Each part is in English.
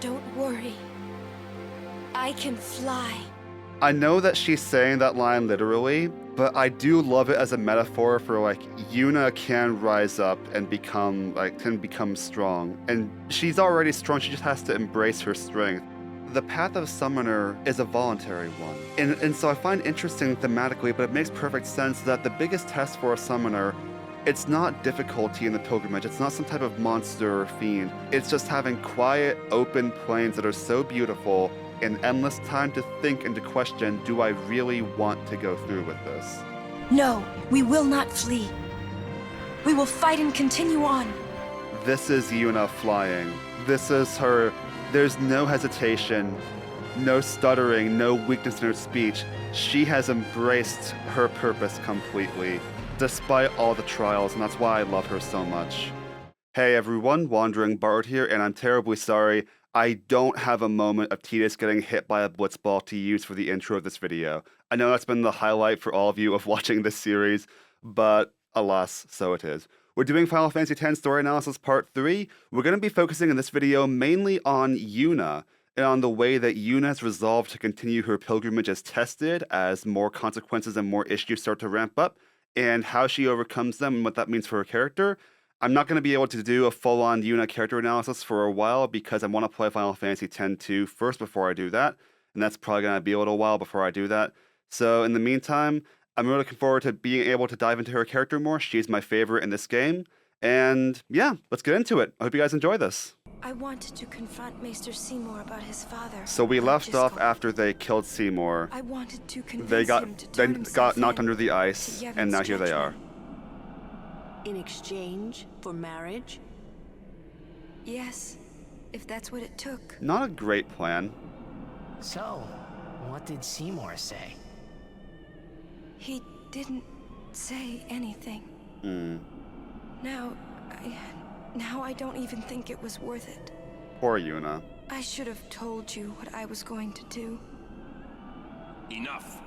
Don't worry. I can fly. I know that she's saying that line literally, but I do love it as a metaphor for like Yuna can rise up and can become strong. And she's already strong, she just has to embrace her strength. The path of summoner is a voluntary one. And so I find interesting thematically, but it makes perfect sense that the biggest test for a summoner, it's not difficulty in the pilgrimage, it's not some type of monster or fiend. It's just having quiet, open plains that are so beautiful and endless time to think and to question, do I really want to go through with this? No, we will not flee. We will fight and continue on. This is Yuna flying. This is her. There's no hesitation, no stuttering, no weakness in her speech. She has embraced her purpose completely, despite all the trials, and that's why I love her so much. Hey everyone, Wandering Bard here, and I'm terribly sorry. I don't have a moment of Tidus getting hit by a blitzball to use for the intro of this video. I know that's been the highlight for all of you of watching this series, but alas, so it is. We're doing Final Fantasy X Story Analysis Part 3. We're going to be focusing in this video mainly on Yuna, and on the way that Yuna has resolved to continue her pilgrimage as tested as more consequences and more issues start to ramp up, and how she overcomes them and what that means for her character. I'm not going to be able to do a full-on Yuna character analysis for a while because I want to play Final Fantasy X-2 first before I do that, and that's probably going to be a little while before I do that. So in the meantime, I'm really looking forward to being able to dive into her character more. She's my favorite in this game, and yeah, let's get into it. I hope you guys enjoy this. I wanted to confront Maester Seymour about his father. So we left off after they killed Seymour. I wanted to convince They him to turn himself got knocked in under the to ice, Yevon's and now here they are. judgment. In exchange for marriage? Yes, if that's what it took. Not a great plan. So, what did Seymour say? He didn't say anything. Now I don't even think it was worth it. Poor Yuna. I should have told you what I was going to do. Enough.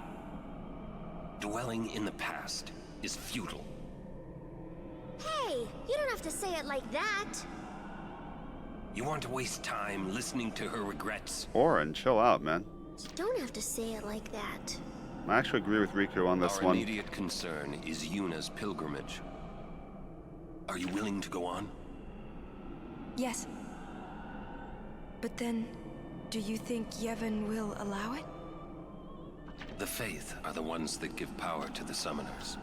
Dwelling in the past is futile. Hey, you don't have to say it like that. You want to waste time listening to her regrets? Orin, chill out, man. You don't have to say it like that. I actually agree with Riku on this Our one. immediate concern is Yuna's pilgrimage. Are you willing to go on? Yes. But then, do you think Yevon will allow it? The Faith are the ones that give power to the summoners.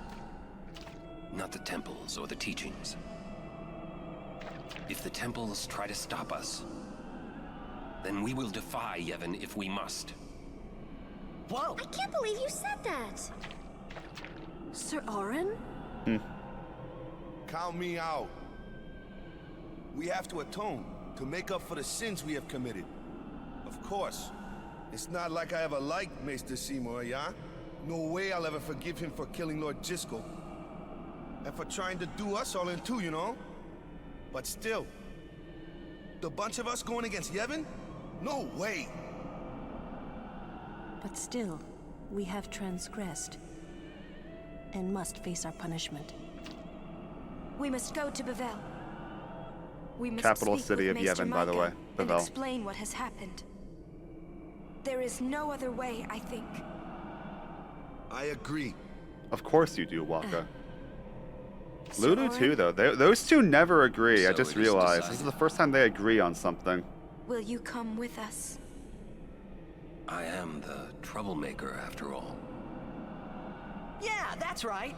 Not the temples or the teachings. If the temples try to stop us, then we will defy Yevon if we must. Whoa! I can't believe you said that. Sir Orin? Count me out. We have to atone to make up for the sins we have committed. Of course. It's not like I ever liked Maester Seymour, yeah? No way I'll ever forgive him for killing Lord Jiskel. And for trying to do us all in two, you know? But still, the bunch of us going against Yevon? No way! But still, we have transgressed and must face our punishment. We must go to Bevelle. We must Capital speak city with of Maester Yevon, by the Micah way. and Bevelle. explain what has happened. There is no other way, I think. I agree. Of course you do, Waka. Sir Lulu Orin, too, though. Those two never agree. I So just it is realized. This is decided. the first time they agree on something. will you come with us? I am the troublemaker after all. Yeah, that's right.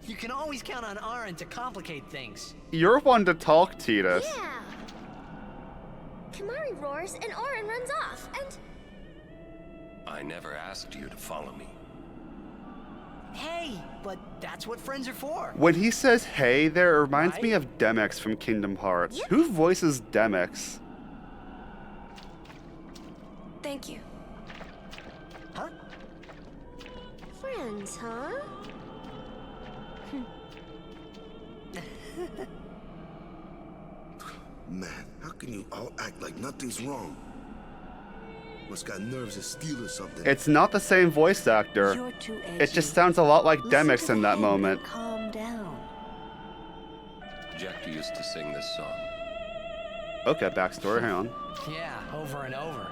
You can always count on Aaron to complicate things. You're one to talk, Tidus. Yeah. Kamari roars and Orin runs off, and... I never asked you to follow me. Hey, but that's what friends are for. When he says hey there, it reminds me Right? of Demyx from Kingdom Hearts. Yep. Who voices Demyx? Thank you. Huh? Friends, huh? Man, how can you all act like nothing's wrong? Must got nerves of steel or something. It's not the same voice actor. You're too edgy. It just sounds a lot like Listen Demyx to in the that hand moment. and calm down. Jack used to sing this song. Okay, backstory, hang on. Yeah, over and over.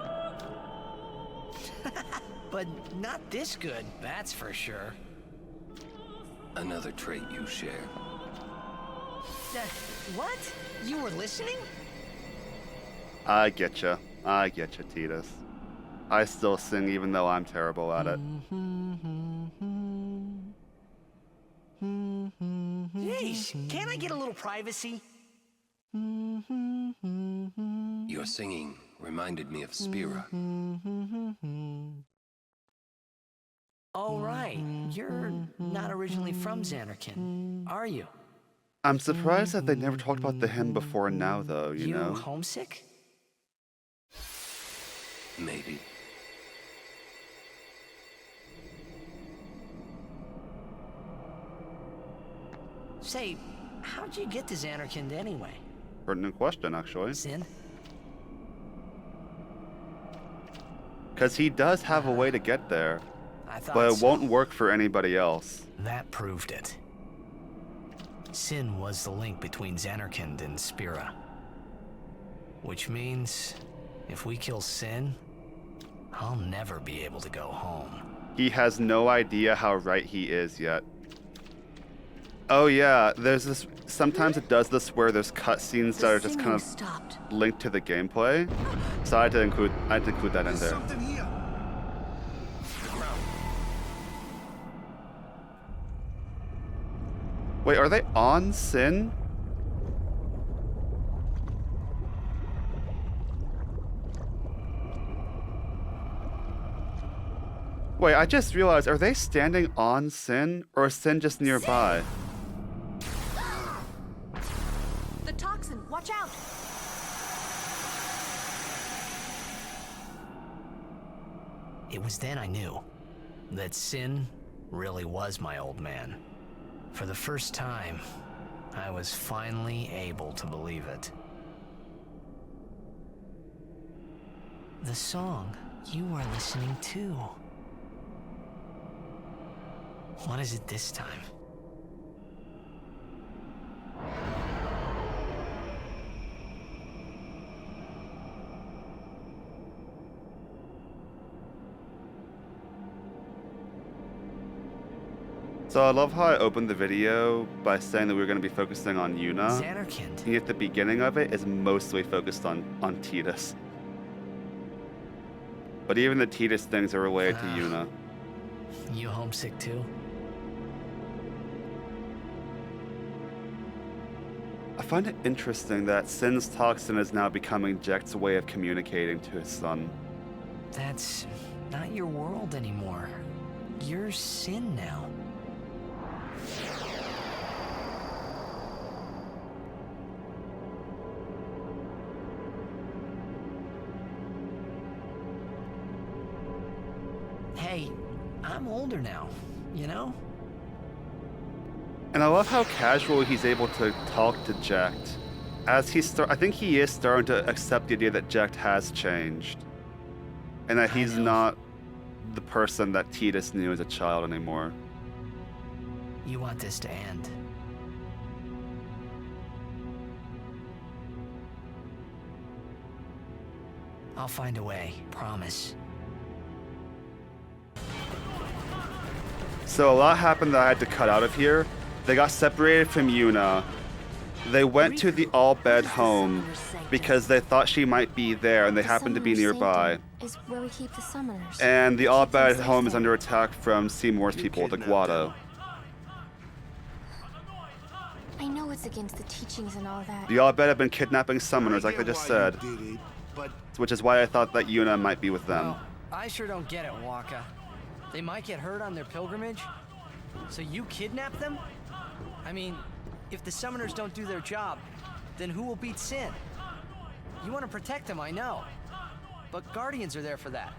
But not this good, that's for sure. Another trait you share. What? You were listening? I getcha, Titus. I still sing even though I'm terrible at it. Jeez, can't I get a little privacy? Your singing reminded me of Spira. Oh, right. You're not originally from Xanarkand, are you? I'm surprised that they never talked about the hymn before now, though, you know? Homesick? Maybe. Say, how'd you get to Xanarkand anyway? Pertinent question, actually. Sin? Because he does have a way to get there, I thought but it so. won't work for anybody else. That proved it. Sin was the link between Xanarkand and Spira. Which means, if we kill Sin, I'll never be able to go home. He has no idea how right he is yet. Oh yeah, there's this, sometimes it does this where there's cutscenes that are just kind of stopped. linked to the gameplay. So I had to include that in there. Something here. Wait, are they on Sin? Wait, I just realized, are they standing on Sin, or is Sin just nearby? The toxin, watch out! It was then I knew that Sin really was my old man. For the first time, I was finally able to believe it. The song you are listening to. What is it this time? So I love how I opened the video by saying that we were going to be focusing on Yuna. Xanarkand. And yet the beginning of it is mostly focused on Titus. But even the Titus things are related to Yuna. You homesick too? I find it interesting that Sin's toxin is now becoming Jecht's way of communicating to his son. That's not your world anymore. You're Sin now. Hey, I'm older now, you know? And I love how casually he's able to talk to Jecht. As I think he is starting to accept the idea that Jecht has changed. And that he's not the person that Titus knew as a child anymore. You want this to end. I'll find a way, promise. So a lot happened that I had to cut out of here. They got separated from Yuna. They went to the all-bed home because they thought she might be there and they happened to be nearby. Is where we keep the summoners. And the all-bed home is under attack from Seymour's people, the Guado. I know it's against the teachings and all that. The all-bed have been kidnapping summoners, like they just said. Which is why I thought that Yuna might be with them. Well, I sure don't get it, Waka. They might get hurt on their pilgrimage. So you kidnap them? I mean, if the summoners don't do their job, then who will beat Sin? You want to protect them, I know. But Guardians are there for that.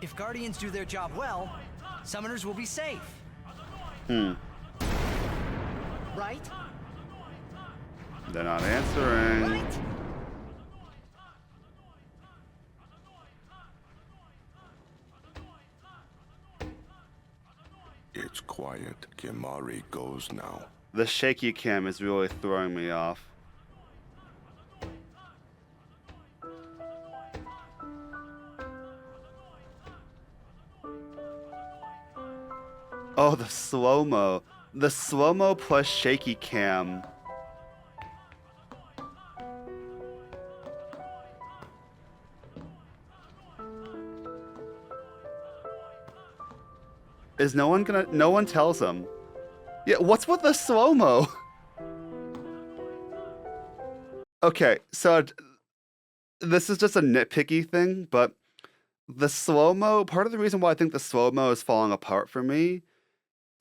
If Guardians do their job well, summoners will be safe. Right? They're not answering. Right? It's quiet. Kimari goes now. The shaky cam is really throwing me off. Oh, the slow-mo. The slow-mo plus shaky cam. Is no one gonna... No one tells him. Yeah, what's with the slow-mo? Okay, so this is just a nitpicky thing, but the slow-mo, part of the reason why I think the slow-mo is falling apart for me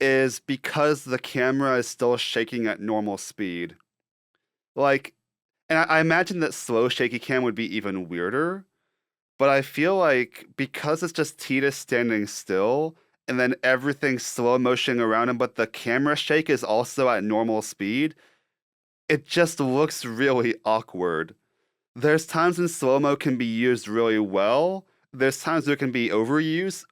is because the camera is still shaking at normal speed. Like, and I imagine that slow shaky cam would be even weirder, but I feel like because it's just Tidus standing still, and then everything slow motion around him, but the camera shake is also at normal speed, it just looks really awkward. There's times when slow-mo can be used really well. There's times there can be overuse.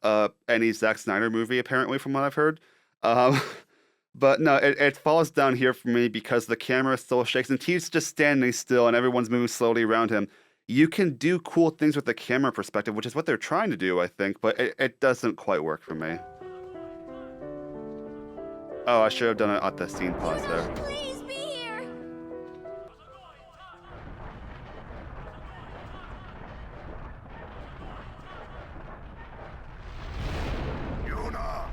Any Zack Snyder movie, apparently, from what I've heard. But no, it falls down here for me because the camera still shakes and T's just standing still and everyone's moving slowly around him. You can do cool things with the camera perspective, which is what they're trying to do, I think, but it doesn't quite work for me. Oh, I should have done it at the scene pause there. Please be here. Yuna!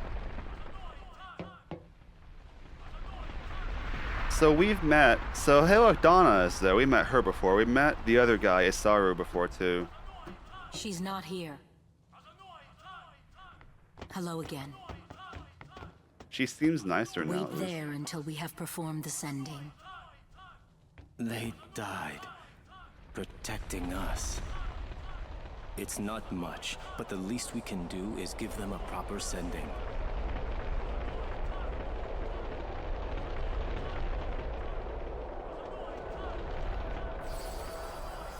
So we've met, so hey look, Donna is there. We met her before. We met the other guy, Isaru, before too. She's not here. Hello again. She seems nicer now. Wait there until we have performed the sending. They died, protecting us. It's not much, but the least we can do is give them a proper sending.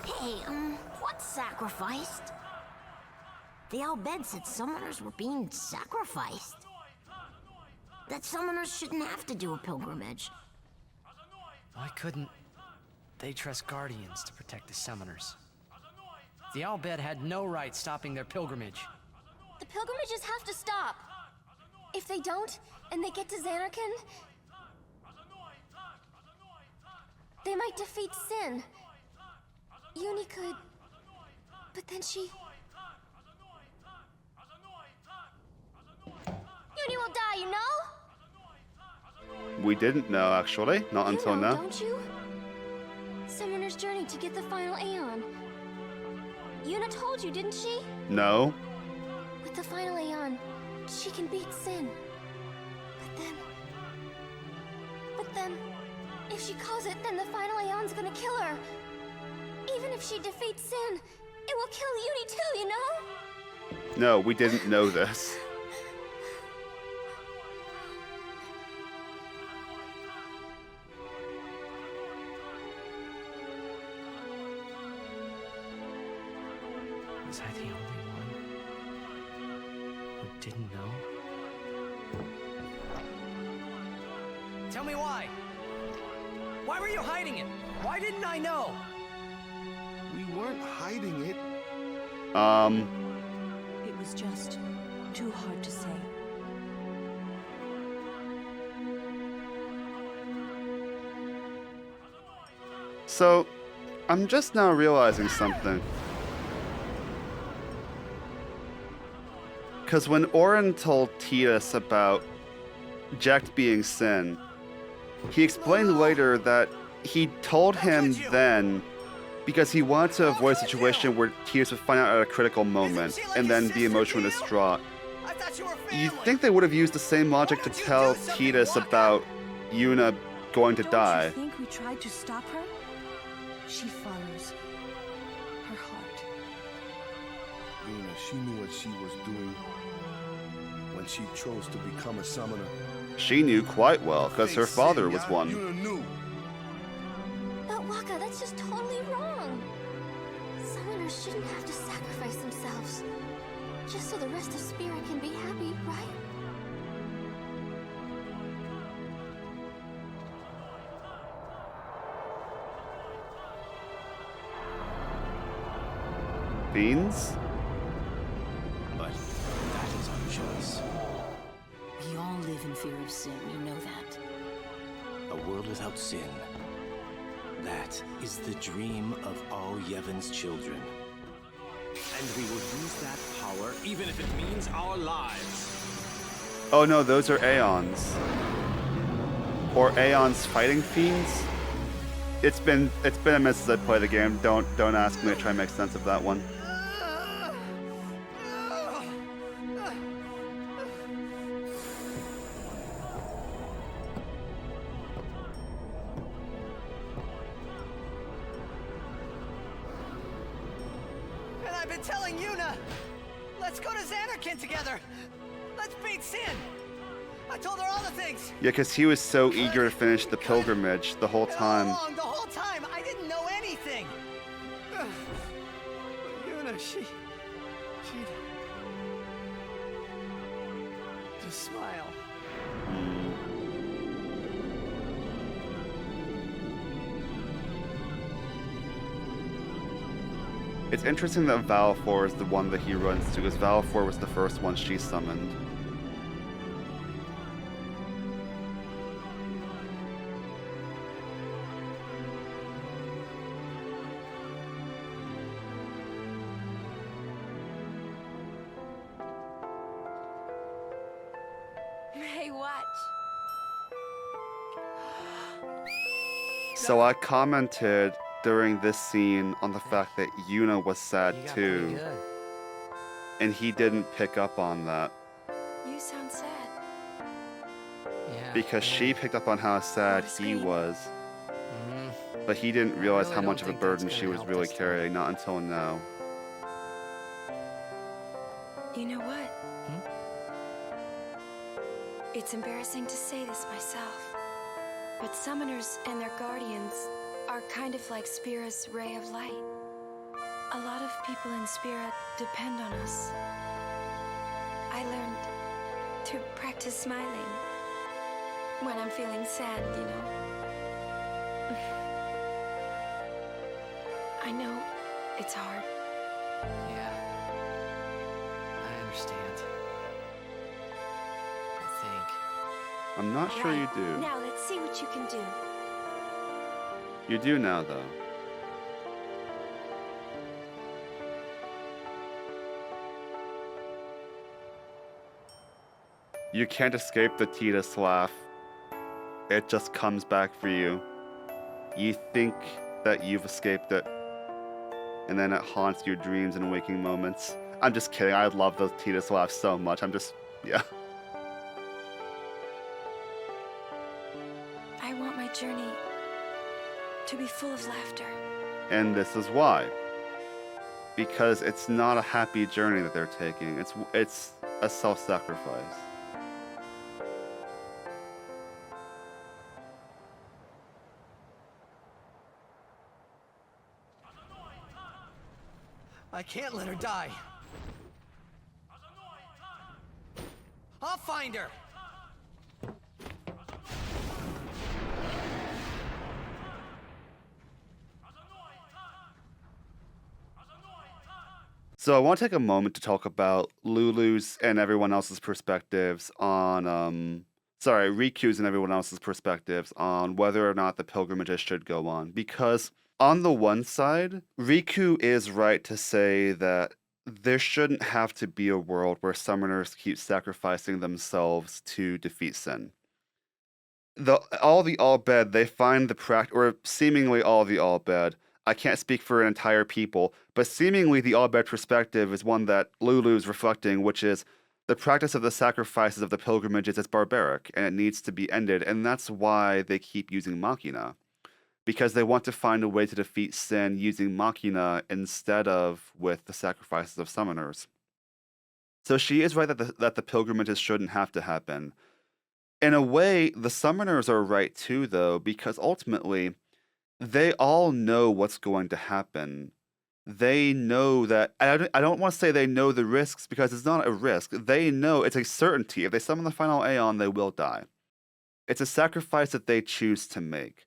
Hey, what's sacrificed? The Al-Bed said summoners were being sacrificed. That summoners shouldn't have to do a pilgrimage. Why couldn't they trust guardians to protect the summoners? The Al-Bed had no right stopping their pilgrimage. The pilgrimages have to stop. If they don't, and they get to Xanarkand, they might defeat Sin. Uni could... But then she... Uni will die, you know? We didn't know, actually. Not until You know, now. don't you? Summoner's journey to get the final Aeon. Yuna told you, didn't she? No. With the final Aeon, she can beat Sin. But then... If she calls it, then the final Aeon's gonna kill her. Even if she defeats Sin, it will kill Uni too, you know? No, we didn't know this. Was I the only one who didn't know? Tell me why! Why were you hiding it? Why didn't I know? We weren't hiding it. It was just too hard to say. So, I'm just now realizing something. Because when Orin told Tidus about Jack being Sin, he explained later that he told him then because he wanted to avoid a situation where Tidus would find out at a critical moment and then be emotionally distraught. I thought you were family. You'd think they would have used the same logic to tell Tidus about Yuna going to die. Don't you think we tried to stop her? She follows her heart. Yuna, she knew what she was doing when she chose to become a summoner. She knew quite well, because her father was one. Yuna knew. But Waka, that's just totally wrong. Summoners shouldn't have to sacrifice themselves. Just so the rest of Spirit can be happy, right? Beans? But that is our choice. We all live live in fear of sin, you know that. A world without sin. That is the dream of all Yevon's children. And we will use that power even if it means our lives. Oh no, those are Aeons. Or Aeons fighting fiends? It's been a minute since I played the game. Don't ask me to try and make sense of that one. And I've been telling Yuna, let's go to Xanarkand together. Let's beat Sin. I told her all the things. Yeah, because he was so eager to finish the pilgrimage the whole time. All along, the whole time, I didn't know anything. But Yuna, she'd just smile. It's interesting that Valefor is the one that he runs to, because Valefor was the first one she summoned. Hey, watch. So I commented during this scene on the fact that Yuna was sad You got pretty too, good. and he didn't pick up on that You sound sad. Yeah. because she picked up on how sad he was, but he didn't realize really how don't much of a think that's burden she gonna was help really this time. carrying, not until now. You know what? It's embarrassing to say this myself, but summoners and their guardians are kind of like Spira's ray of light. A lot of people in Spira depend on us. I learned to practice smiling when I'm feeling sad, you know. I know it's hard. Yeah. I understand. I think. I'm not sure you Right. do. Now let's see what you can do. You do now, though. You can't escape the Titus laugh. It just comes back for you. You think that you've escaped it, and then it haunts your dreams and waking moments. I'm just kidding. I love those Titus laughs so much. Yeah. I want my journey to be full of laughter. And this is why. Because it's not a happy journey that they're taking. It's a self-sacrifice. I can't let her die. I'll find her. So I want to take a moment to talk about Lulu's and everyone else's perspectives on, Riku's and everyone else's perspectives on whether or not the pilgrimages should go on. Because on the one side, Riku is right to say that there shouldn't have to be a world where summoners keep sacrificing themselves to defeat sin. All the All-Bed, they find or seemingly all the All-Bed, I can't speak for an entire people, but seemingly the All-Bed perspective is one that Lulu's reflecting, which is the practice of the sacrifices of the pilgrimages is barbaric, and it needs to be ended, and that's why they keep using Machina. Because they want to find a way to defeat sin using Machina instead of with the sacrifices of summoners. So she is right that the pilgrimages shouldn't have to happen. In a way, the summoners are right too, though, because ultimately, they all know what's going to happen. They know that, I don't want to say they know the risks, because it's not a risk. They know, it's a certainty. If they summon the final Aeon, they will die. It's a sacrifice that they choose to make.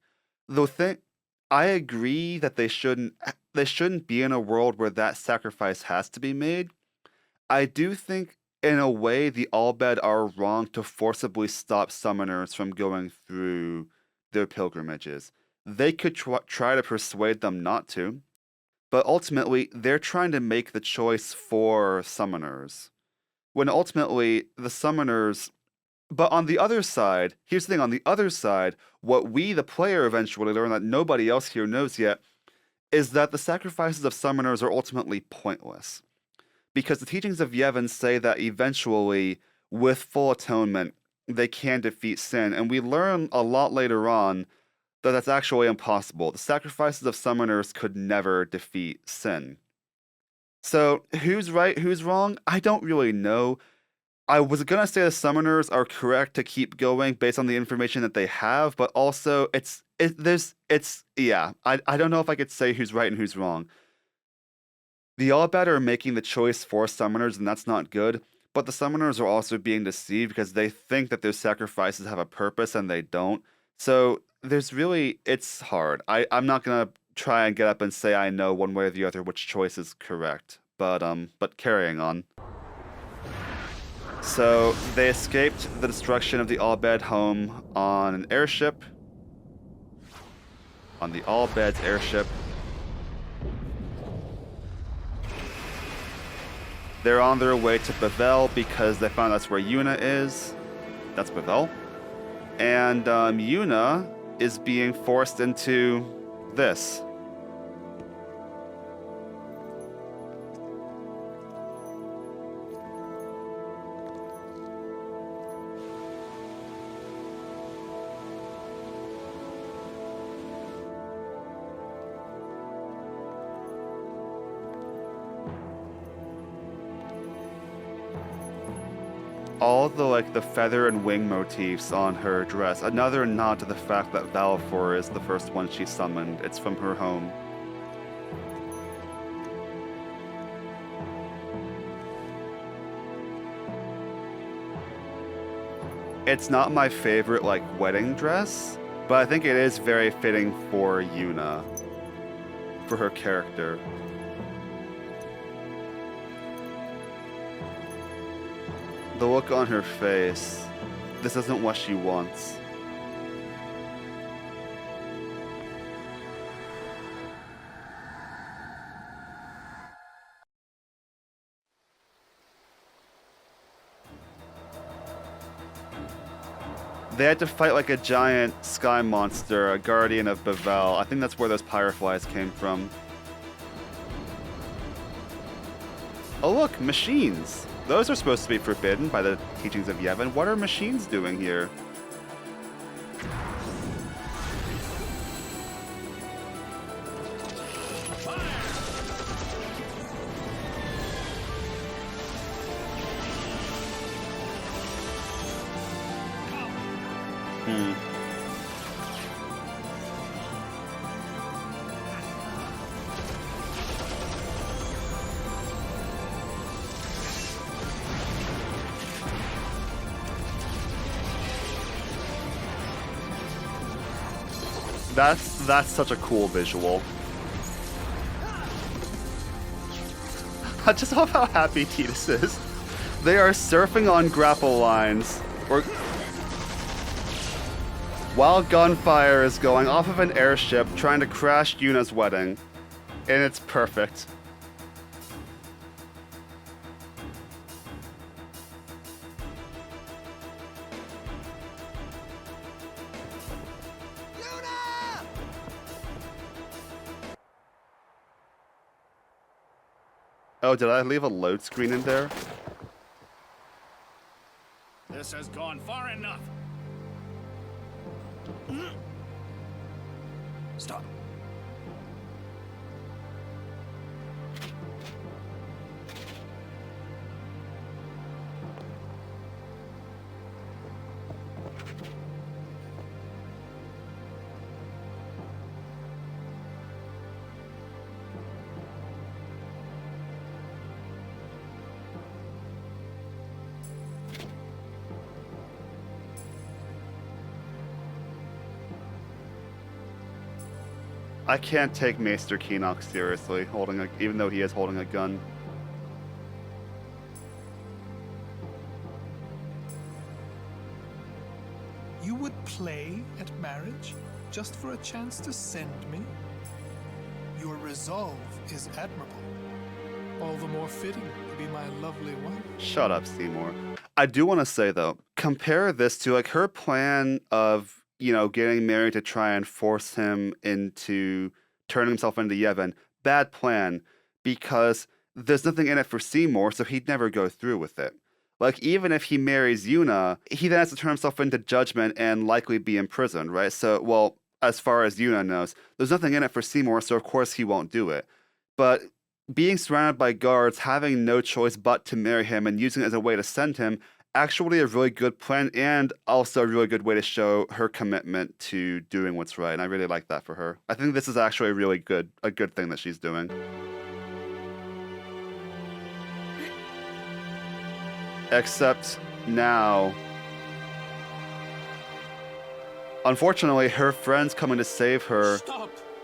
I agree that they shouldn't be in a world where that sacrifice has to be made. I do think in a way, the Albed are wrong to forcibly stop summoners from going through their pilgrimages. They could try to persuade them not to, but ultimately, they're trying to make the choice for summoners. When ultimately, the summoners. But on the other side, here's the thing, on the other side, what we, the player, eventually learn that nobody else here knows yet, is that the sacrifices of summoners are ultimately pointless. Because the teachings of Yevon say that eventually, with full atonement, they can defeat sin, and we learn a lot later on that that's actually impossible. The sacrifices of summoners could never defeat sin. So, who's right, who's wrong? I don't really know. I was gonna say the summoners are correct to keep going based on the information that they have, but also I don't know if I could say who's right and who's wrong. The Albed are making the choice for summoners, and that's not good. But the summoners are also being deceived because they think that their sacrifices have a purpose and they don't. So it's hard. I'm not gonna try and get up and say I know one way or the other which choice is correct. But carrying on. So they escaped the destruction of the Albed home on an airship. On the Albed's airship. They're on their way to Bavel because they found that's where Yuna is. That's Bavel. And Yuna is being forced into this. All the feather and wing motifs on her dress. Another nod to the fact that Valefor is the first one she summoned. It's from her home. It's not my favorite wedding dress, but I think it is very fitting for Yuna. For her character. The look on her face. This isn't what she wants. They had to fight like a giant sky monster, a guardian of Bavel. I think that's where those pyreflies came from. Oh look, machines! Those are supposed to be forbidden by the teachings of Yevon. What are machines doing here? That's such a cool visual. I just love how happy Tidus is. They are surfing on grapple lines, while gunfire is going off of an airship trying to crash Yuna's wedding. And it's perfect. Oh, did I leave a load screen in there? This has gone far enough. Stop. I can't take Maester Keenox seriously, even though he is holding a gun. play at marriage just for a chance to send me? Your resolve is admirable. All the more fitting to be my lovely wife. Shut up, Seymour. I do want to say, though, compare this to, like, her plan of, you know, getting married to try and force him into turning himself into Yevon. Bad plan, because there's nothing in it for Seymour, so he'd never go through with it. Like, even if he marries Yuna, he then has to turn himself into Judgment and likely be imprisoned, right? So, well, as far as Yuna knows, there's nothing in it for Seymour, so of course he won't do it. But being surrounded by guards, having no choice but to marry him and using it as a way to send him, actually a really good plan and also a really good way to show her commitment to doing what's right. And I really like that for her. I think this is actually a good thing that she's doing. Except now, unfortunately, her friends coming to save her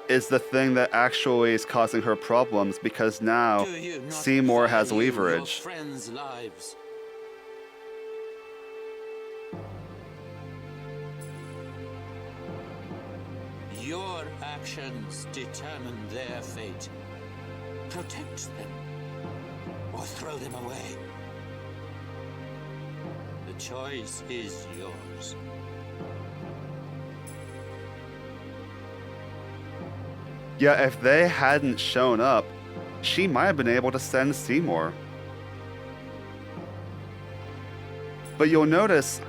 is the thing that actually is causing her problems, because now Seymour has leverage. Friends' lives. Your actions determine their fate. Protect them, or throw them away. The choice is yours. Yeah, if they hadn't shown up, she might have been able to send Seymour. But you'll notice,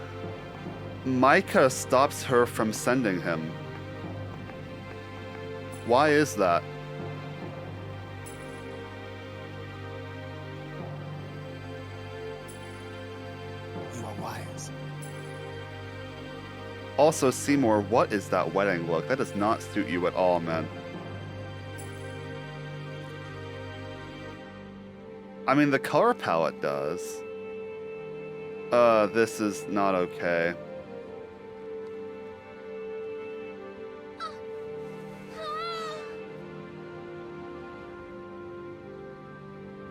Micah stops her from sending him. Why is that? You are wise. Also, Seymour, what is that wedding look? That does not suit you at all, man. I mean, the color palette does. This is not okay.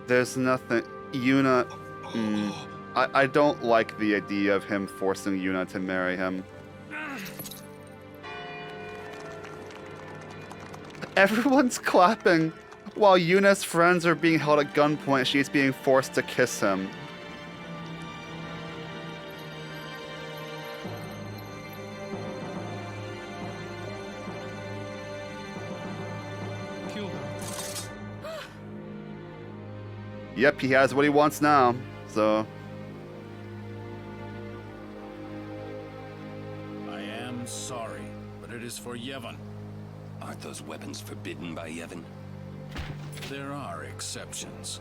There's nothing... Yuna... I don't like the idea of him forcing Yuna to marry him. Everyone's clapping while Yuna's friends are being held at gunpoint. She's being forced to kiss him. Kill them. Yep, he has what he wants now, so... I am sorry, but it is for Yevon. Aren't those weapons forbidden by Yevon? There are exceptions.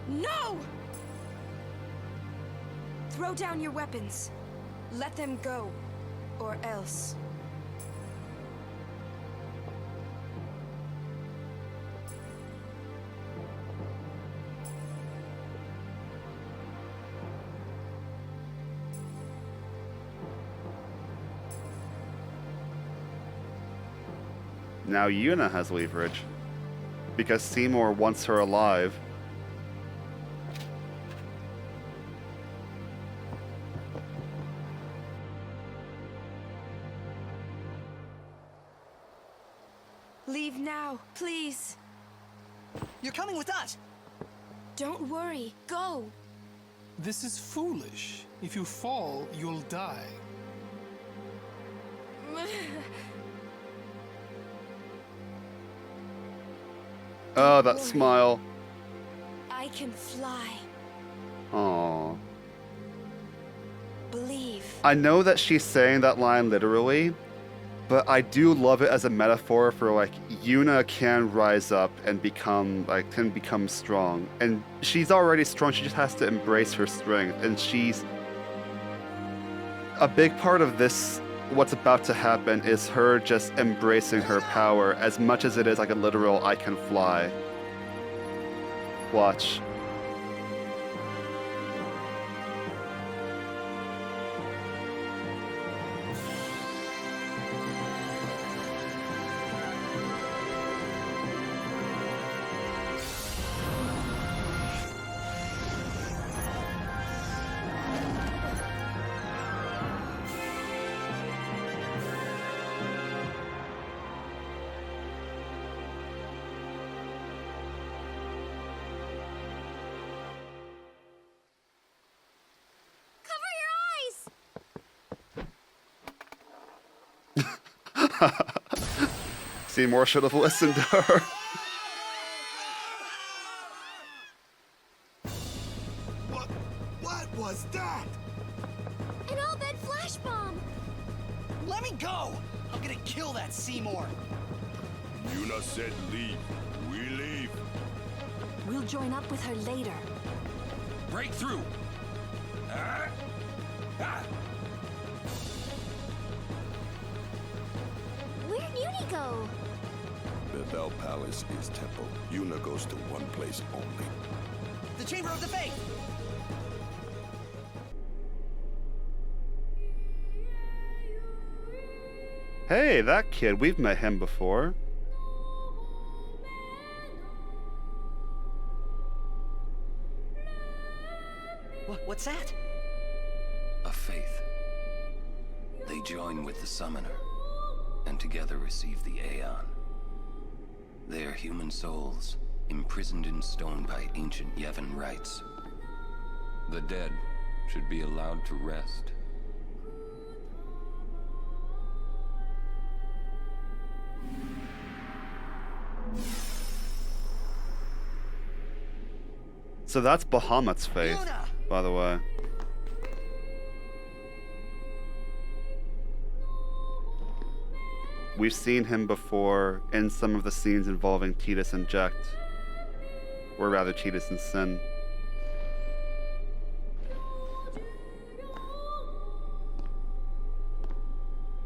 No! Throw down your weapons. Let them go. Or else. Now Yuna has leverage, because Seymour wants her alive. Leave now, please. You're coming with us. Don't worry. Go. This is foolish. If you fall, you'll die. Oh, that smile. I can fly. Aww. Believe. I know that she's saying that line literally, but I do love it as a metaphor for, like, Yuna can rise up and become strong. And she's already strong, she just has to embrace her strength. And she's... A big part of this, what's about to happen, is her just embracing her power as much as it is like a literal I can fly. Watch. Seymour should have listened to her. What was that? An all-bed flash bomb! Let me go! I'm gonna kill that Seymour! Yuna said leave. We leave. We'll join up with her later. Break through! Where'd Yuna go? Bethel Palace is temple. Yuna goes to one place only. The Chamber of the Faith! Hey, that kid, we've met him before. What's that? A faith. They join with the summoner, and together receive the Aeon. They are human souls, imprisoned in stone by ancient Yevon rites. The dead should be allowed to rest. So that's Bahamut's faith, Yuna! by the way. We've seen him before in some of the scenes involving Tidus and Jekt. Or rather, Tidus and Sin.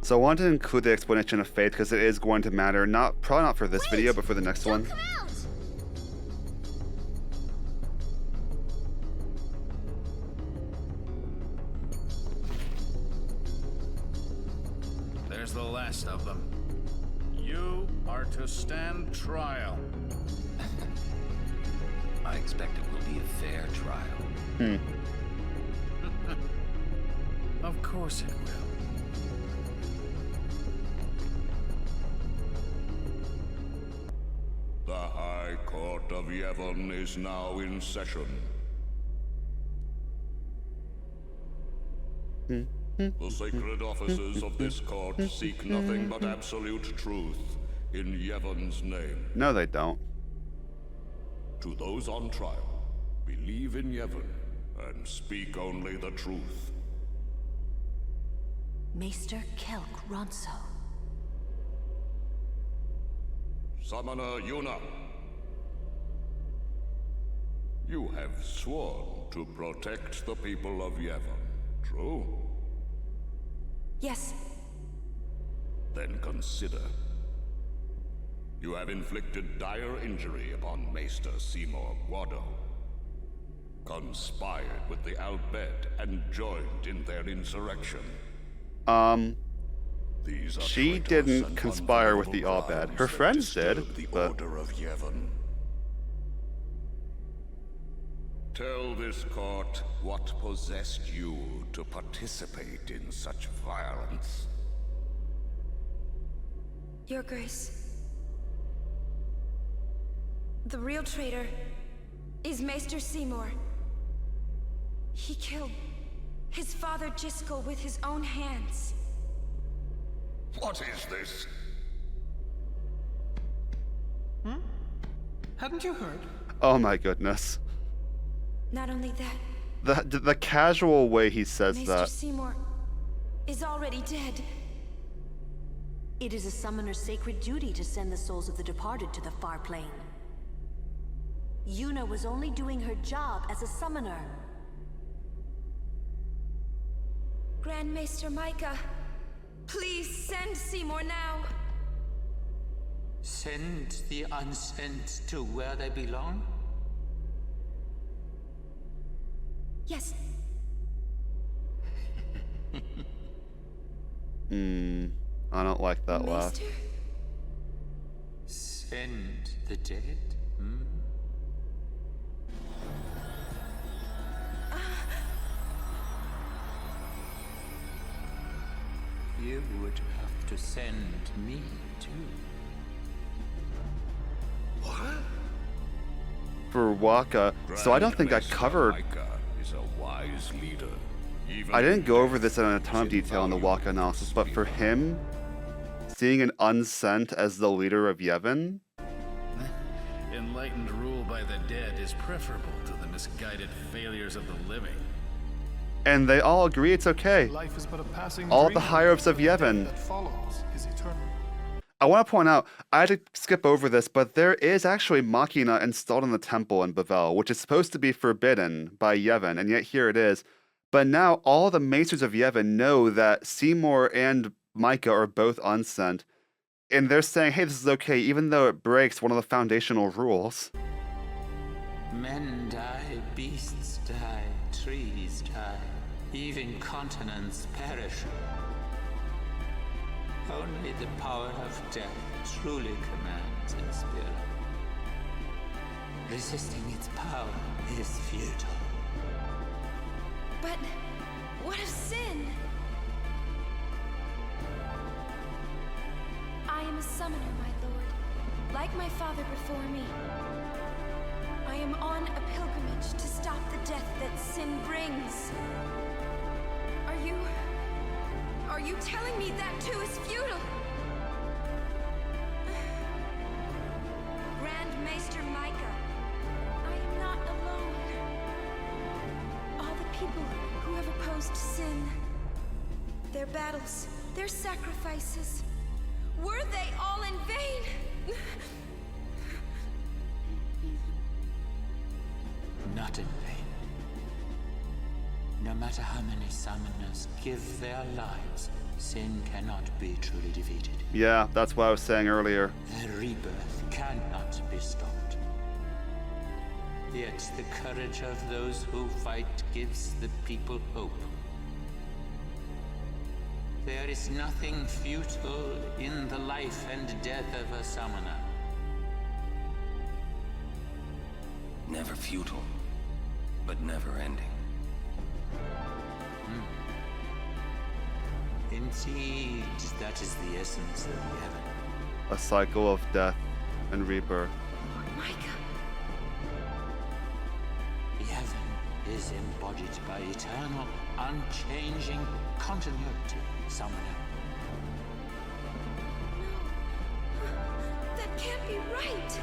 So I wanted to include the explanation of faith because it is going to matter, probably not for this video, but for the next one. Come out! There's the last of them. You are to stand trial. I expect it will be a fair trial. Of course it will. The High Court of Yevon is now in session. The sacred officers of this court seek nothing but absolute truth in Yevon's name. No, they don't. To those on trial, believe in Yevon and speak only the truth. Maester Kelk Ronso. Summoner Yuna, you have sworn to protect the people of Yevon, true? Yes. Then consider. You have inflicted dire injury upon Maester Seymour Guado, conspired with the Albed and joined in their insurrection. These are She traitors didn't and conspire with the unforgivable Albed. crimes Her that friends did, disturb the but... order of Yevon. Tell this court what possessed you to participate in such violence. Your Grace. The real traitor is Maester Seymour. He killed his father Jiskel with his own hands. What is this? Hadn't you heard? Oh my goodness. Not only that, The casual way he says Maester that. Seymour is already dead. It is a summoner's sacred duty to send the souls of the departed to the far plane. Yuna was only doing her job as a summoner. Grand Maester Micah, please send Seymour now. Send the unsent to where they belong? Yes. I don't like that laugh. Maester? Send the dead? You would have to send me too. What? For Waka, so I don't think I covered... Micah is a wise leader. Even I didn't go over death this in a ton of is detail in the invaluable Waka analysis, but for spirit. him seeing an unsent as the leader of Yevon. Enlightened rule by the dead is preferable to the misguided failures of the living. And they all agree it's okay. Life is but a passing All dream, the higher-ups of but the death Yevon. that follows is eternal. I want to point out, I had to skip over this, but there is actually Machina installed in the temple in Bavel, which is supposed to be forbidden by Yevon, and yet here it is. But now all the Maesters of Yevon know that Seymour and Micah are both unsent, and they're saying, hey, this is okay, even though it breaks one of the foundational rules. Men die, beasts die, trees die, even continents perish. Only the power of death truly commands in spirit. Resisting its power is futile. But what of sin? I am a summoner, my lord, like my father before me. I am on a pilgrimage to stop the death that sin brings. Are you telling me that too is futile? Grand Maester Micah, I am not alone. All the people who have opposed sin, their battles, their sacrifices, were they all in vain? Not in vain. No matter how many summoners give their lives, sin cannot be truly defeated. Yeah, that's what I was saying earlier. The rebirth cannot be stopped. Yet the courage of those who fight gives the people hope. There is nothing futile in the life and death of a summoner. Never futile, but never ending. Indeed, that is the essence of Yevon. A cycle of death and rebirth. Micah. Yevon is embodied by eternal, unchanging continuity, summoner. No, that can't be right.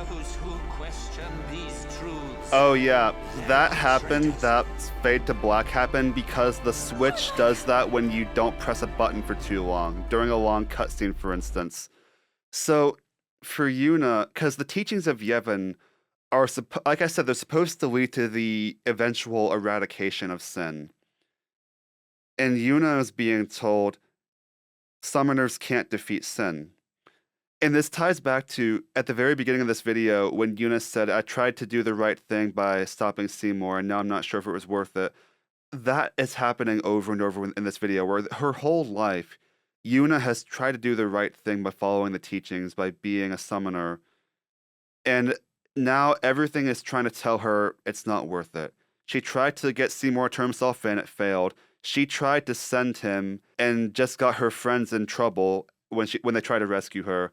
Those who question these truths. Oh yeah, that happened, that fade to black happened because the Switch does that when you don't press a button for too long, during a long cutscene for instance. So, for Yuna, because the teachings of Yevon are, like I said, they're supposed to lead to the eventual eradication of sin. And Yuna is being told, summoners can't defeat sin. And this ties back to, at the very beginning of this video, when Yuna said, I tried to do the right thing by stopping Seymour, and now I'm not sure if it was worth it. That is happening over and over in this video, where her whole life, Yuna has tried to do the right thing by following the teachings, by being a summoner. And now everything is trying to tell her it's not worth it. She tried to get Seymour to turn himself in, it failed. She tried to send him and just got her friends in trouble when they tried to rescue her.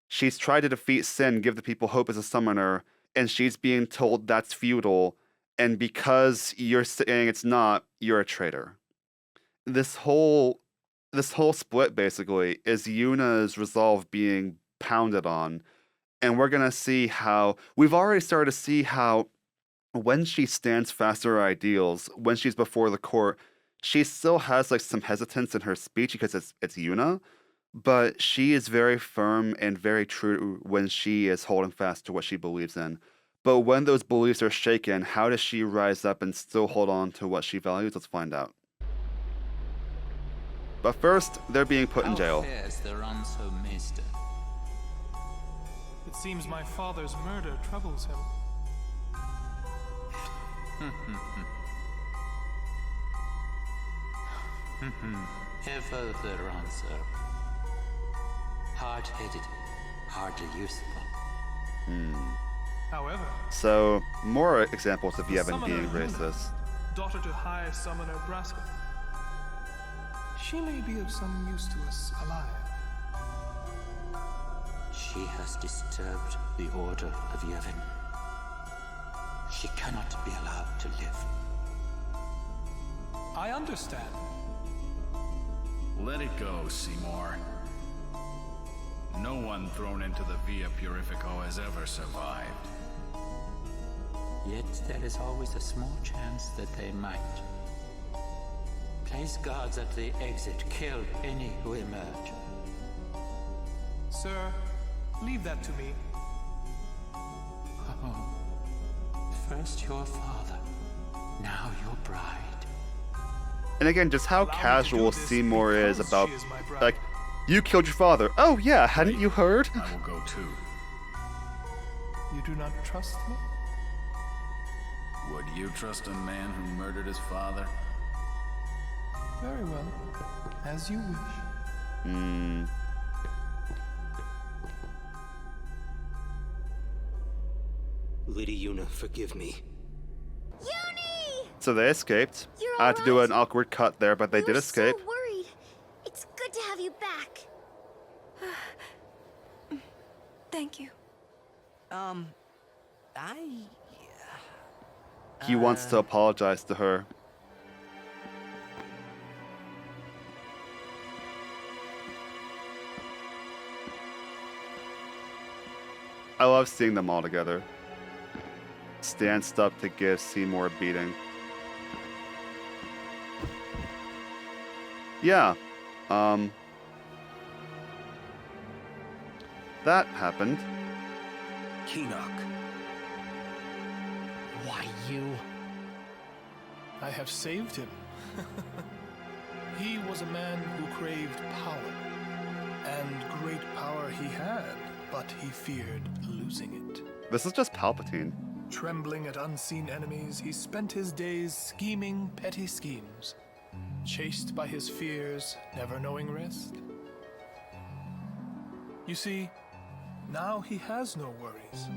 She's tried to defeat sin, give the people hope as a summoner, and she's being told that's futile, and because you're saying it's not, you're a traitor. This whole split, basically, is Yuna's resolve being pounded on, and we're gonna see how, we've already started to see how, when she stands fast to her ideals, when she's before the court, she still has like some hesitance in her speech because it's Yuna, but she is very firm and very true when she is holding fast to what she believes in. But when those beliefs are shaken, how does she rise up and still hold on to what she values? Let's find out. But first, they're being put in jail. How fares the Ranso Maester? It seems my father's murder troubles him. Ever the Ranso. Hard-headed, hardly useful. However, So, more examples of the Yevon summoner being Yuna, racist. daughter to High Summoner Braska. She may be of some use to us alive. She has disturbed the order of Yevon. She cannot be allowed to live. I understand. Let it go, Seymour. No one thrown into the Via Purifico has ever survived. Yet there is always a small chance that they might. Place guards at the exit. Kill any who emerge. Sir, leave that to me. Oh. First your father, now your bride. And again, just how casual Seymour is about, like, you killed your father. Oh yeah, hadn't you heard? I will go too. You do not trust me? Would you trust a man who murdered his father? Very well. As you wish. Lady Yuna, forgive me. Uni! So they escaped. You're I had to do all an awkward cut there, but they did escape. So worried. It's good to have you back. Thank you. He wants to apologize to her. I love seeing them all together. Stanced up to give Seymour a beating. Yeah. That happened. Keenock. Why, you? I have saved him. He was a man who craved power. And great power he had, but he feared losing it. This is just Palpatine. Trembling at unseen enemies, he spent his days scheming petty schemes. Chased by his fears, never knowing rest. You see, now he has no worries.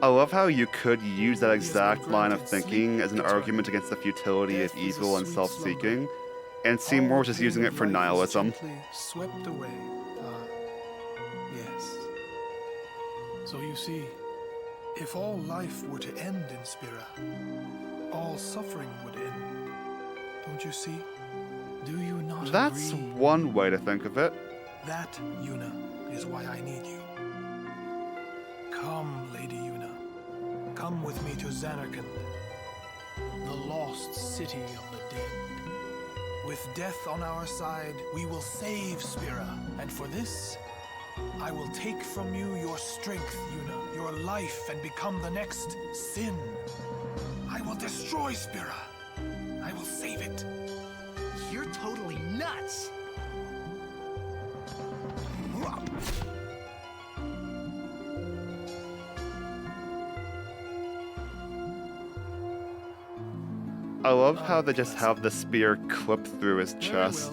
I love how you could use that exact line of thinking as an argument against the futility of evil and self-seeking, and Seymour was just using it for nihilism. Swept away. Yes. So you see, if all life were to end in Spira, all suffering would end. Don't you see? Do you not That's agree? one way to think of it. That, Yuna, is why I need you. Come, Lady Yuna. Come with me to Zanarkand, the lost city of the dead. With death on our side, we will save Spira. And for this, I will take from you your strength, Yuna, your life, and become the next Sin. I will destroy Spira. I will save it. You're totally nuts! I love how they just have the spear clip through his chest.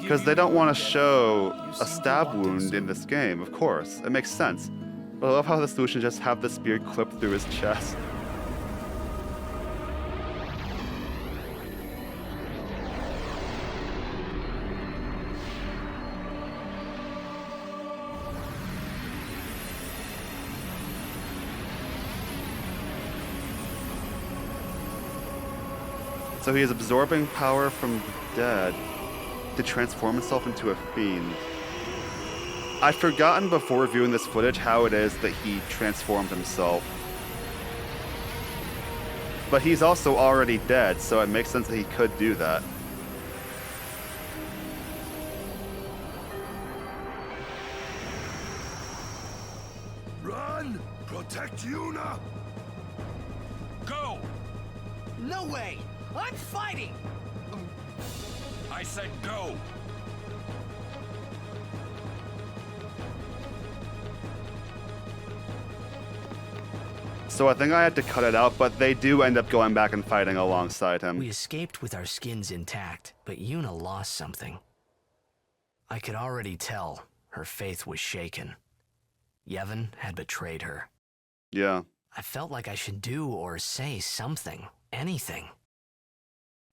Because they don't want to show a stab wound in this game, of course. It makes sense. But I love how the solution is just have the spear clip through his chest. So he is absorbing power from the dead to transform himself into a fiend. I'd forgotten before viewing this footage how it is that he transformed himself. But he's also already dead, so it makes sense that he could do that. Run! Protect Yuna! Go! No way! I'm fighting! I said go! So I think I had to cut it out, but they do end up going back and fighting alongside him. We escaped with our skins intact, but Yuna lost something. I could already tell her faith was shaken. Yevon had betrayed her. Yeah. I felt like I should do or say something, anything.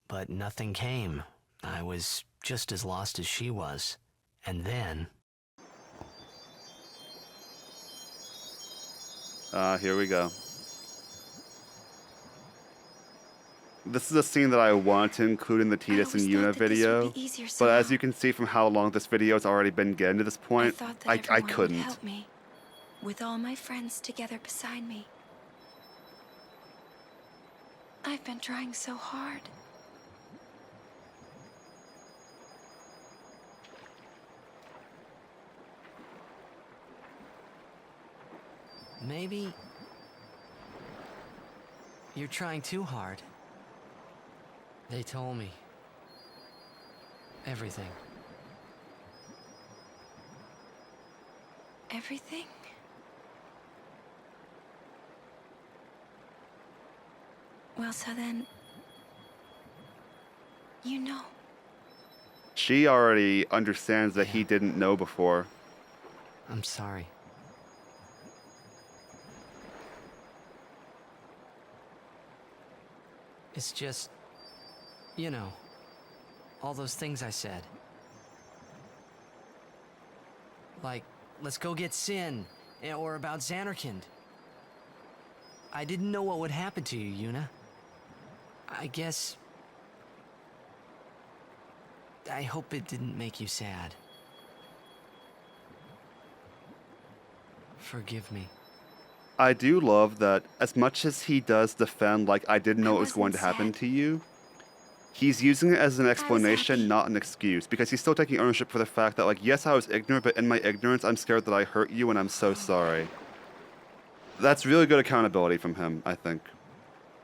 But nothing came. I was just as lost as she was. And then... Here we go. this is a scene that I want to include in the Tidus and Yuna video, but as you can see from how long this video has already been getting to this point, I couldn't. Help me, with all my friends together beside me. I've been trying so hard. Maybe you're trying too hard. They told me everything. Everything? Well, so then, you know. She already understands that he didn't know before. I'm sorry. It's just, you know, all those things I said. Like, let's go get Sin, or about Xanarkand. I didn't know what would happen to you, Yuna. I guess... I hope it didn't make you sad. Forgive me. I do love that as much as he does defend, like, I didn't know it was going to happen to you, he's using it as an explanation, not an excuse, because he's still taking ownership for the fact that, like, yes, I was ignorant, but in my ignorance, I'm scared that I hurt you, and I'm so sorry. That's really good accountability from him, I think.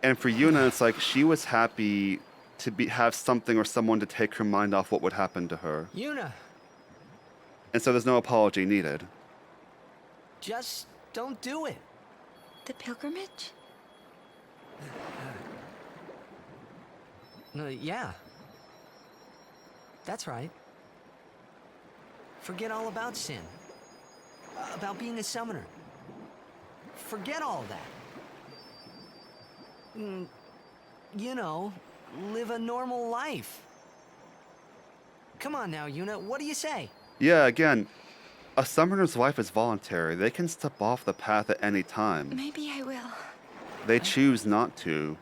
And for Yuna, it's like, she was happy to have something or someone to take her mind off what would happen to her. Yuna! And so there's no apology needed. Just don't do it. The pilgrimage? Yeah. That's right. Forget all about Sin. About being a summoner. Forget all of that. You know, live a normal life. Come on now, Yuna, what do you say? Yeah, again, a summoner's life is voluntary. They can step off the path at any time. Maybe I will. They choose not to.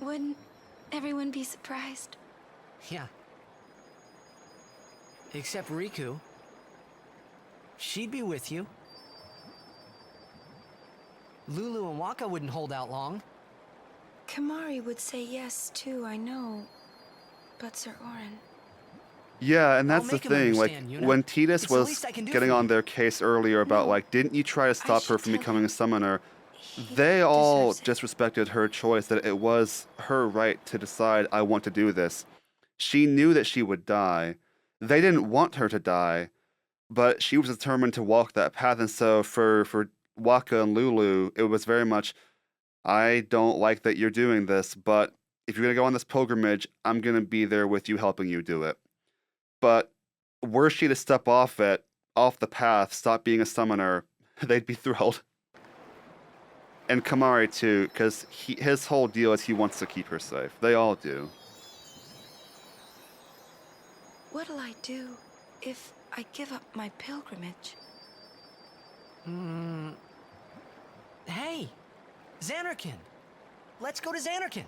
Wouldn't everyone be surprised? Yeah. Except Riku. She'd be with you. Lulu and Waka wouldn't hold out long. Kamari would say yes, too, I know. But Sir Orin... Yeah, and that's the thing, like, Yuna. when Tidus was getting on their case earlier about, like, didn't you try to stop her from becoming a summoner, they all just respected her choice, that it was her right to decide, I want to do this. She knew that she would die. They didn't want her to die, but she was determined to walk that path, and so for Waka and Lulu, it was very much, I don't like that you're doing this, but if you're going to go on this pilgrimage, I'm going to be there with you helping you do it. But were she to step off the path, stop being a summoner, they'd be thrilled. And Kamari too, because his whole deal is he wants to keep her safe. They all do. What'll I do if I give up my pilgrimage? Hey! Xanarkand! Let's go to Xanarkand!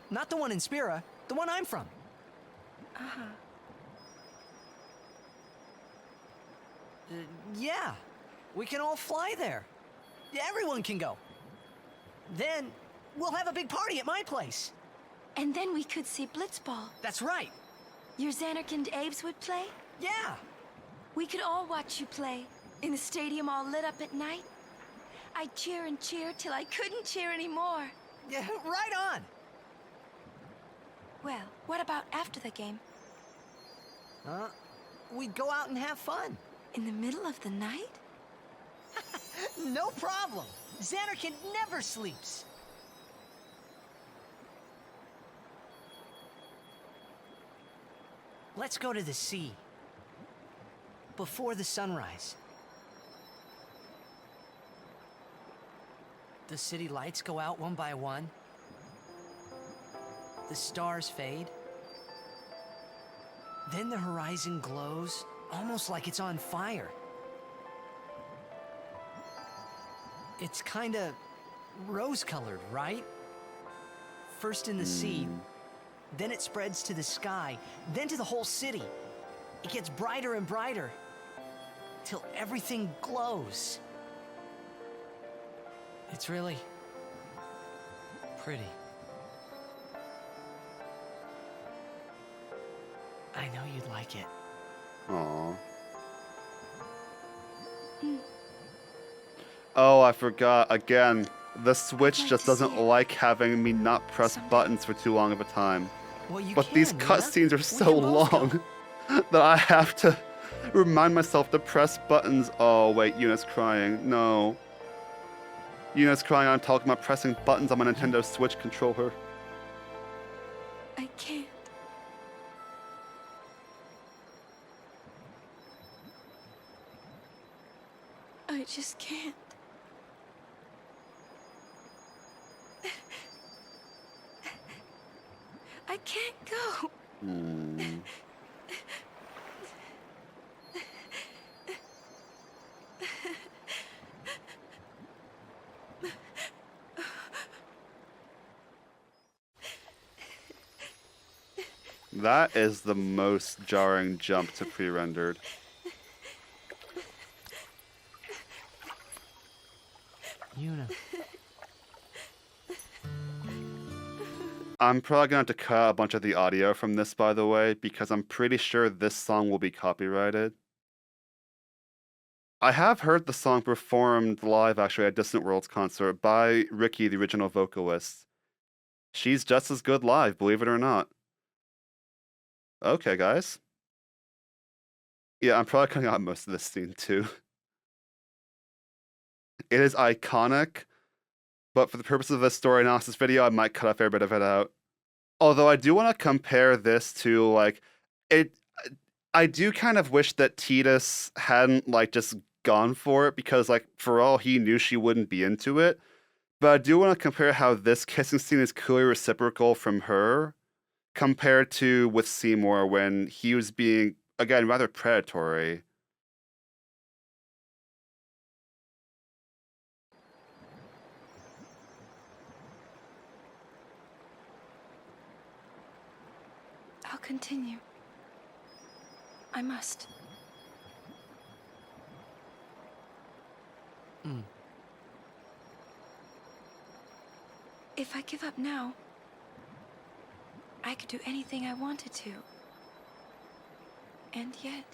Not the one in Spira, the one I'm from. Yeah, we can all fly there. Everyone can go. Then, we'll have a big party at my place. And then we could see Blitzball. That's right. Your Xanarkand Abes would play? Yeah. We could all watch you play, in the stadium all lit up at night. I'd cheer and cheer till I couldn't cheer anymore. Yeah, right on. Well, what about after the game? We'd go out and have fun. In the middle of the night? No problem. Xanarkand never sleeps. Let's go to the sea. Before the sunrise. The city lights go out one by one. The stars fade. Then the horizon glows, almost like it's on fire. It's kinda rose-colored, right? First in the sea, then it spreads to the sky, then to the whole city. It gets brighter and brighter, till everything glows. It's really pretty. I know you'd like it. Aww. Oh, I forgot. Again, the Switch just doesn't like having me not press buttons for too long of a time. Well, you But these can, cutscenes yeah? are so long that I have to remind myself to press buttons. Oh, wait, Yuna's crying. No. Yuna's crying. I'm talking about pressing buttons on my Nintendo Switch controller. I can't. I just can't. I can't go. That is the most jarring jump to pre-rendered. Yuna. I'm probably gonna have to cut a bunch of the audio from this, by the way, because I'm pretty sure this song will be copyrighted. I have heard the song performed live, actually, at Distant Worlds concert by Ricky, the original vocalist. She's just as good live, believe it or not. Okay, guys. Yeah, I'm probably cutting out most of this scene, too. It is iconic, but for the purpose of this story analysis video, I might cut a fair bit of it out. Although I do want to compare this to, like, it. I do kind of wish that Tidus hadn't, like, just gone for it, because, like, for all he knew, she wouldn't be into it. But I do want to compare how this kissing scene is clearly reciprocal from her, compared to with Seymour when he was being, again, rather predatory. I'll continue. I must. If I give up now, I could do anything I wanted to. And yet,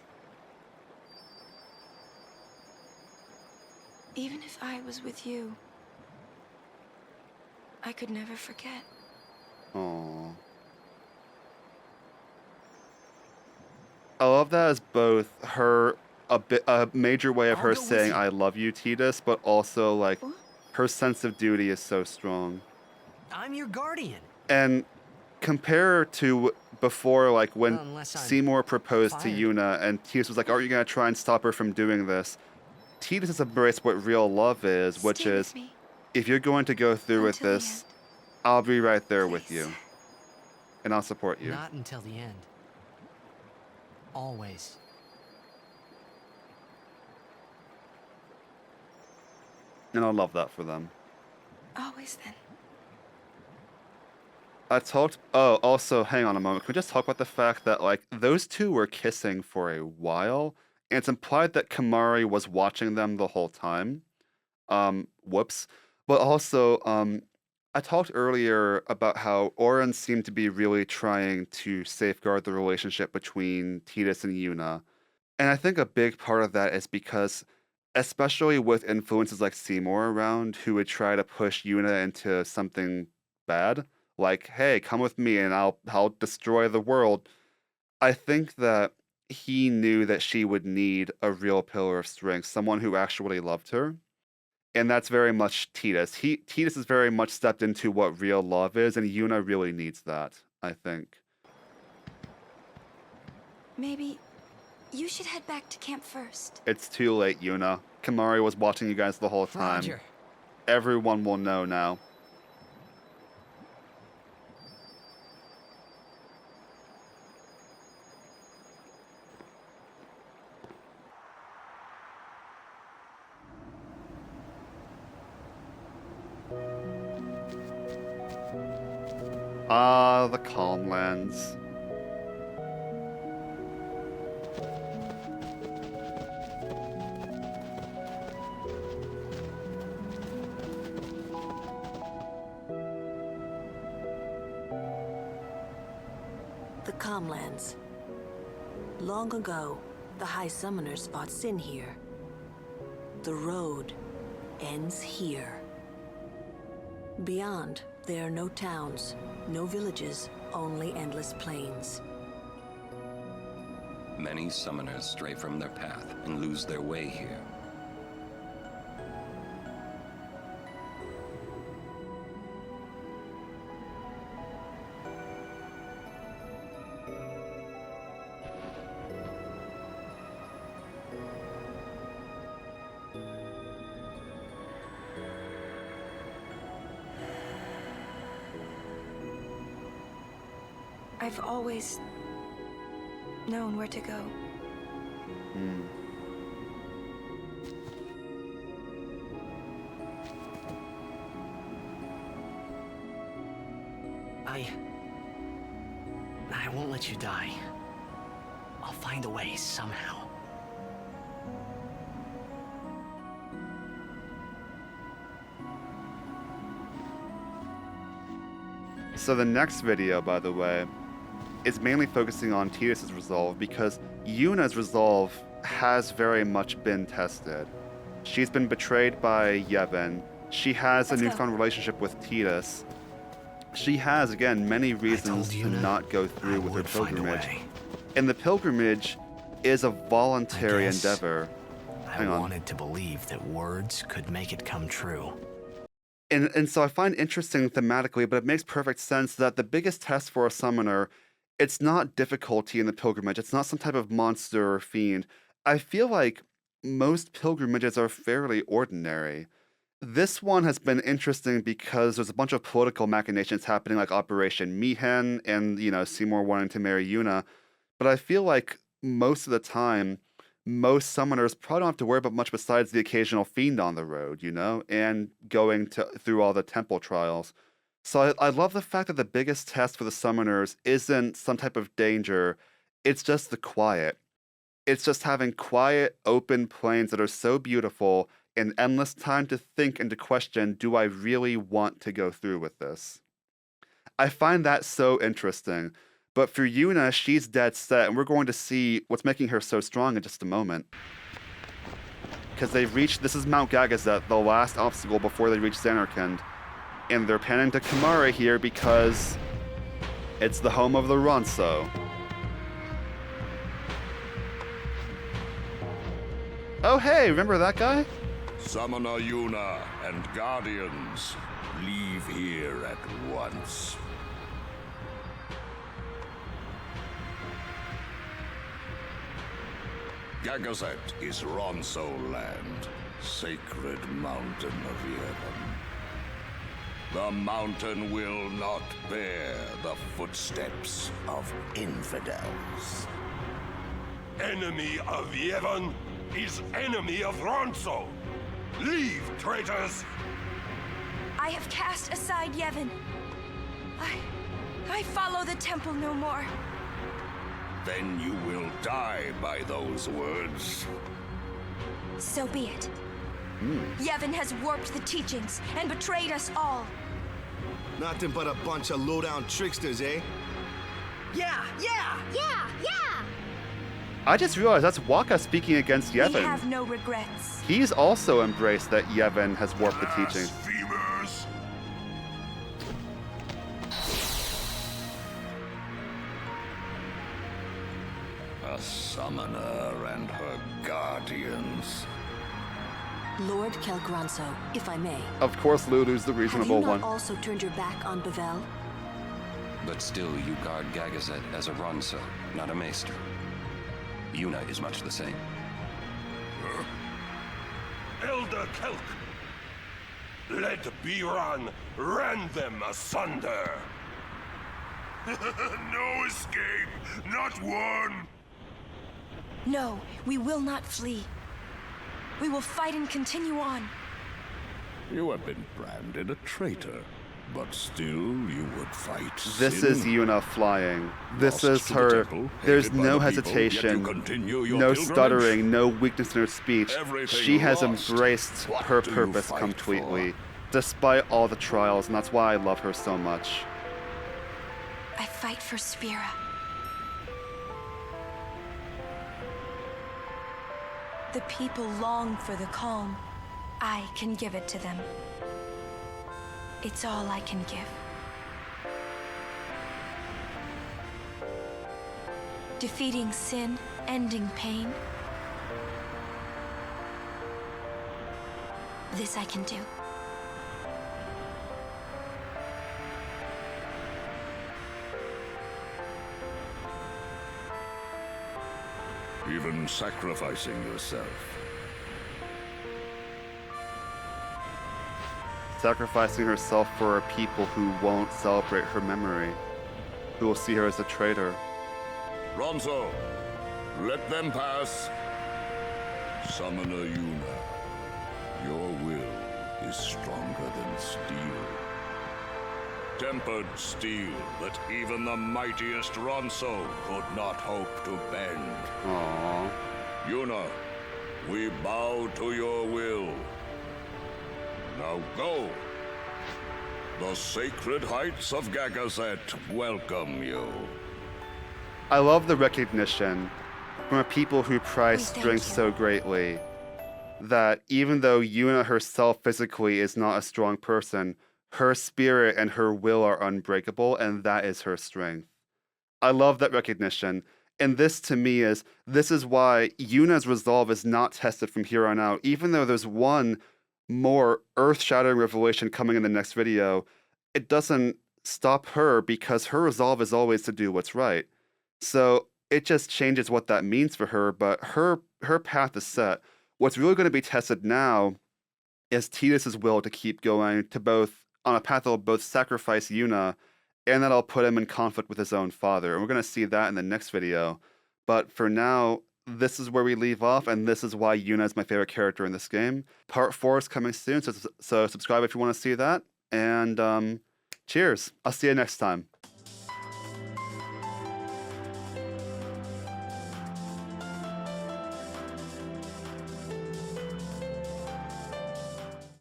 even if I was with you, I could never forget. Aww. I love that as both her, a major way of her saying I love you, Tidus, but also, like, her sense of duty is so strong. I'm your guardian. And compare to before, like, when Seymour proposed to Yuna and Tidus was like, are you going to try and stop her from doing this? Tidus has embraced what real love is, which is, if you're going to go through with this, I'll be right there with you. And I'll support you. Not until the end. Always. And I love that for them. Always then. I talked. Oh, also, hang on a moment. Can we just talk about the fact that, like, those two were kissing for a while, and it's implied that Kamari was watching them the whole time. Whoops. But also, I talked earlier about how Oren seemed to be really trying to safeguard the relationship between Tidus and Yuna. And I think a big part of that is because, especially with influences like Seymour around, who would try to push Yuna into something bad, like, hey, come with me and I'll destroy the world. I think that he knew that she would need a real pillar of strength, someone who actually loved her. And that's very much Tidus. Tidus has very much stepped into what real love is, and Yuna really needs that, I think. Maybe you should head back to camp first. It's too late, Yuna. Kamari was watching you guys the whole time. Roger. Everyone will know now. Ah, the Calm Lands. The Calmlands. Long ago, the High Summoners fought Sin here. The road ends here. Beyond, there are no towns, no villages, only endless plains. Many summoners stray from their path and lose their way here. I've always known where to go. I won't let you die. I'll find a way somehow. So the next video, by the way, is mainly focusing on Tidus' resolve because Yuna's resolve has very much been tested. She's been betrayed by Yevon. She has a newfound relationship with Tidus. She has, again, many reasons to not go through with her pilgrimage. And the pilgrimage is a voluntary endeavor. I wanted to believe that words could make it come true. And so I find interesting thematically, but it makes perfect sense that the biggest test for a summoner, it's not difficulty in the pilgrimage. It's not some type of monster or fiend. I feel like most pilgrimages are fairly ordinary. This one has been interesting because there's a bunch of political machinations happening, like Operation Mihen and, Seymour wanting to marry Yuna. But I feel like most of the time, most summoners probably don't have to worry about much besides the occasional fiend on the road, and going through all the temple trials. So I love the fact that the biggest test for the summoners isn't some type of danger, it's just the quiet. It's just having quiet, open plains that are so beautiful and endless time to think and to question, do I really want to go through with this? I find that so interesting. But for Yuna, she's dead set, and we're going to see what's making her so strong in just a moment. Because they've reached, this is Mount Gagazet, the last obstacle before they reach Zanarkand. And they're panning to Kamara here because it's the home of the Ronso. Oh hey, remember that guy? Summoner Yuna and Guardians, leave here at once. Gagazet is Ronso land, sacred mountain of Yevon. The mountain will not bear the footsteps of infidels. Enemy of Yevon is enemy of Ronso. Leave, traitors! I have cast aside Yevon. I follow the temple no more. Then you will die by those words. So be it. Yevon has warped the teachings and betrayed us all. Nothing but a bunch of low-down tricksters, eh? Yeah! I just realized that's Waka speaking against Yevon. We have no regrets. He's also embraced that Yevon has warped the teachings. Blasphemers! A summoner and her guardians. Lord Kelgranso, if I may. Of course, Lulu's the reasonable Have you one. not also turned your back on Bevel? But still, you guard Gagazet as a Ronso, not a Maester. Yuna is much the same. Elder Kelk! Let Biran rend them asunder! No escape! Not one! No, we will not flee. We will fight and continue on. You have been branded a traitor. But still, you would fight This sin. is Yuna flying. This Lost is to the her. temple, There's hated by no the people, yet you hesitation, continue your no pilgrimage? stuttering, no weakness in her speech. Everything She has lost. embraced What her do you purpose fight completely, despite all the trials, and that's why I love her so much. I fight for Spira. The people long for the calm. I can give it to them. It's all I can give. Defeating sin, ending pain. This I can do. Even sacrificing yourself. Sacrificing herself for a people who won't celebrate her memory, who will see her as a traitor. Ronso, let them pass. Summoner Yuna, your will is stronger than steel. Tempered steel that even the mightiest Ronso could not hope to bend. Aww. Yuna, we bow to your will. Now go. The sacred heights of Gagazet welcome you. I love the recognition from a people who prize We thank strength you. so greatly that even though Yuna herself physically is not a strong person, her spirit and her will are unbreakable, and that is her strength. I love that recognition. And this to me this is why Yuna's resolve is not tested from here on out, even though there's one more earth-shattering revelation coming in the next video. It doesn't stop her because her resolve is always to do what's right. So it just changes what that means for her, but her path is set. What's really going to be tested now is Tidus's will to keep going to both on a path that will both sacrifice Yuna and that'll put him in conflict with his own father. And we're going to see that in the next video. But for now, this is where we leave off, and this is why Yuna is my favorite character in this game. Part 4 is coming soon, so subscribe if you want to see that. And cheers. I'll see you next time.